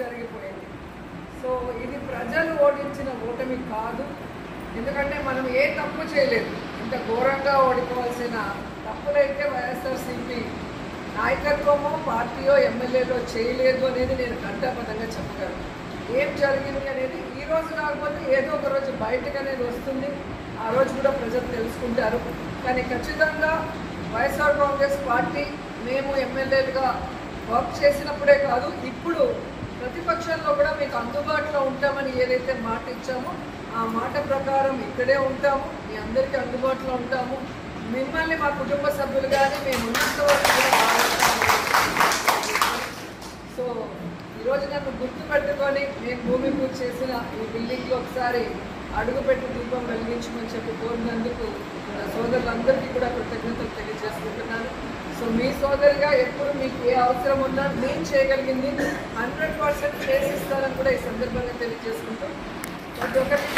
జరిగిపోయింది. సో ఇది ప్రజలు ఓడించిన ఓటమి కాదు. ఎందుకంటే మనం ఏ తప్పు చేయలేదు. ఇంత ఘోరంగా ఓడిపోవాల్సిన తప్పులైతే వైఎస్ఆర్సీపీ నాయకత్వమో పార్టీయో ఎమ్మెల్యేలో చేయలేదు అనేది నేను ఘంటాపథంగా చెప్పగలను. ఏం జరిగింది అనేది ఈ రోజు కాకపోతే ఏదో ఒక రోజు బయటకు అనేది వస్తుంది. ఆ రోజు కూడా ప్రజలు తెలుసుకుంటారు. కానీ ఖచ్చితంగా వైఎస్ఆర్ కాంగ్రెస్ పార్టీ మేము ఎమ్మెల్యేలుగా వర్క్ చేసినప్పుడే కాదు, ఇప్పుడు ప్రతిపక్షంలో కూడా మీకు అందుబాటులో ఉంటామని ఏదైతే మాట ఇచ్చామో ఆ మాట ప్రకారం ఇక్కడే ఉంటాము, మీ అందరికీ అందుబాటులో ఉంటాము. మిమ్మల్ని మా కుటుంబ సభ్యులు కానీ మేము ఉన్నంత వరకు కూడా భావిస్తాము. సో ఈరోజు నన్ను గుర్తుపెట్టుకొని నేను భూమి పూజ చేసిన ఈ బిల్డింగ్లో ఒకసారి అడుగుపెట్టి దీపం వెలిగించమని చెప్పి కోరినందుకు నా సోదరులందరికీ కూడా కృతజ్ఞతలు తెలియజేసుకుంటున్నాను. సో మీ సోదరిగా ఎప్పుడు మీకు ఏ అవసరం ఉన్నా నేను చేయగలిగింది 100% చేసిస్తానని కూడా ఈ సందర్భంగా తెలియజేసుకుంటూ ప్రతి ఒక్కరికి